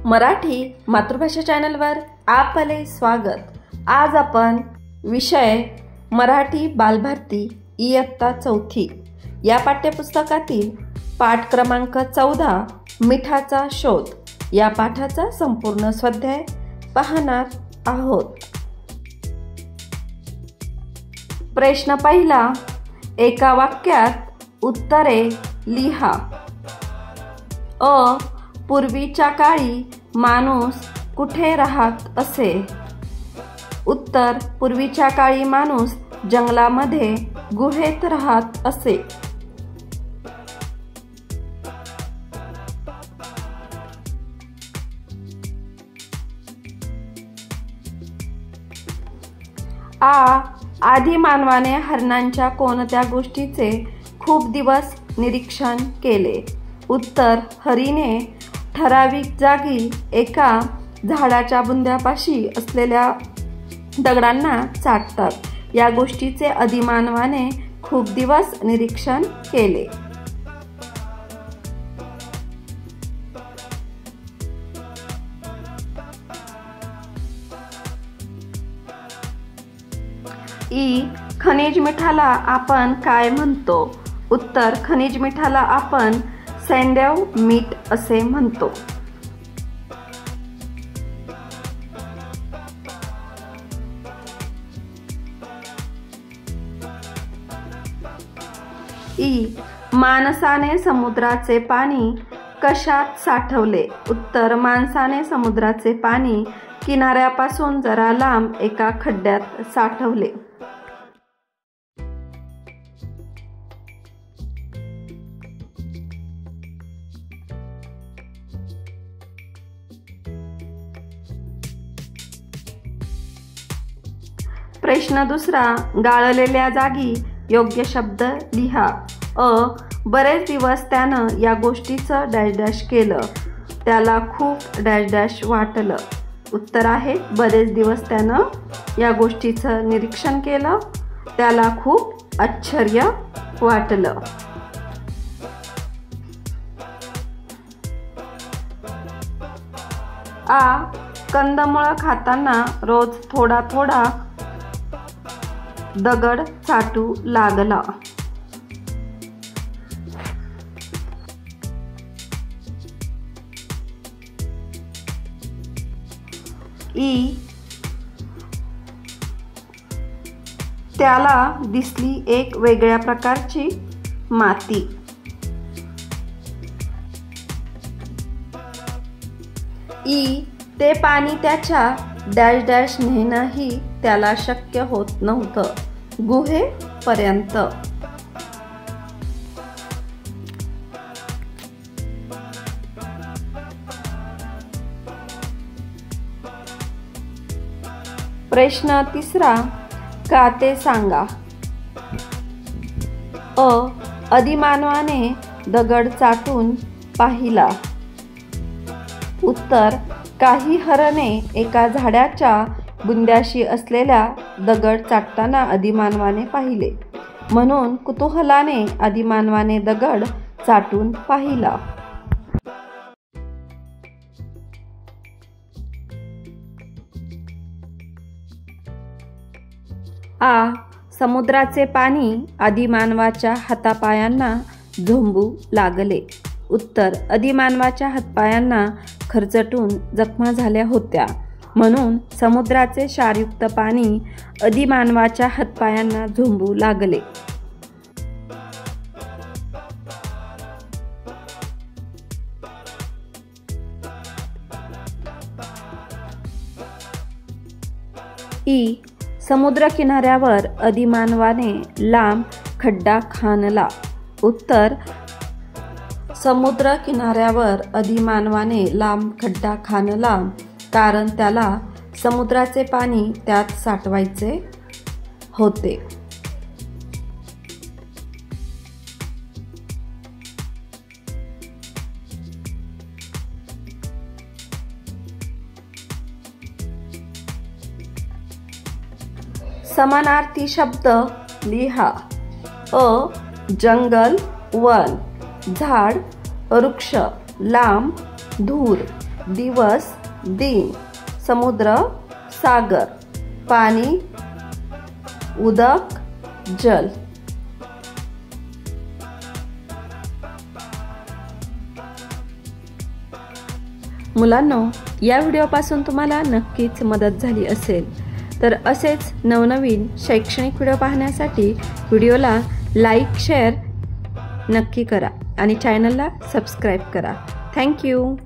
मराठी मातृभाषा चॅनलवर आपले स्वागत। आज आपण विषय मराठी बालभारती इयत्ता चौथी या पाठ्यपुस्तकातील पाठ क्रमांक 14 मिठाचा शोध या पाठाचा संपूर्ण स्वाध्याय पाहणार आहोत। प्रश्न पहिला, एका वाक्यात उत्तरे लिहा। अ, पूर्वीच्या काळी माणूस कुठे राहत असे? उत्तर, पूर्वीच्या काळी माणूस जंगलामध्ये गुहेत राहत असे। आधी मानवाने हरणांच्या कोणत्या गोष्टीचे खूप दिवस निरीक्षण केले? उत्तर, हरीने ठराविक जागी एका झाडाच्या बुंद्यापाशी असलेल्या दगडांना चाटतात या गोष्टीचे आदिमानवाने खूप दिवस निरीक्षण केले। खनिज मिठाला आपण काय म्हणतो? उत्तर, खनिज मिठाला आपण सैंधव मीठ असे म्हणतो। माणसाने समुद्राचे पाणी कशात साठवले? उत्तर, माणसाने समुद्राचे पाणी किनाऱ्यापासून जरा लांब एका खड्ड्यात साठवले। प्रश्न दुसरा, गाळलेल्या जागी योग्य शब्द लिहा। अ, बरेच दिवस त्यानं या गोष्टीचं डॅश डॅश केलं, त्याला खूप डॅश डॅश वाटलं। उत्तर आहे, बरेच दिवस त्यानं या गोष्टीचं निरीक्षण केलं, त्याला खूप आश्चर्य वाटलं। कंदमुळं खाताना रोज थोडा थोडा दगड चाटू लागला। त्याला दिसली एक वेगळ्या प्रकारची माती। ते पाणी त्याच्या डॅश डॅश नेणंही त्याला शक्य होत नव्हतं गुहेपर्यंत। प्रश्न तिसरा, का ते सांगा। अ, आदिमानवाने दगड चाटून पाहिला। उत्तर, काही हरणे एका झाडाच्या बुंद्याशी असलेल्या दगड चाटताना आदिमानवाने पाहिले, म्हणून कुतूहलाने आदिमानवाने दगड चाटून पाहिला। समुद्राचे पाणी आदिमानवाच्या हातापायांना झोंबू लागले। उत्तर, आदिमानवाच्या हातपायांना खरचटून जखमा झाल्या होत्या, म्हणून समुद्राचे क्षारयुक्त पाणी आदिमानवाच्या हातपायांना झोंबू लागले। समुद्र किनाऱ्यावर आदिमानवाने लांब खड्डा खणला। उत्तर, समुद्र किनाऱ्यावर आदिमानवाने लांब खड्डा खणला कारण त्याला समुद्राचे पाणी त्यात साठवायचे होते। समानार्थी शब्द लिहा। अ, जंगल, वन, झाड, वृक्ष, लांब, धूर, दिवस, दिन, समुद्र, सागर, पाणी, उदक, जल। मुलांनो, या व्हिडिओपासून तुम्हाला नक्कीच मदत झाली असेल। तर असेच नवनवीन शैक्षणिक व्हिडिओ पाहण्यासाठी व्हिडिओला लाईक, शेअर नक्की करा आणि चॅनलला सबस्क्राईब करा। Thank you.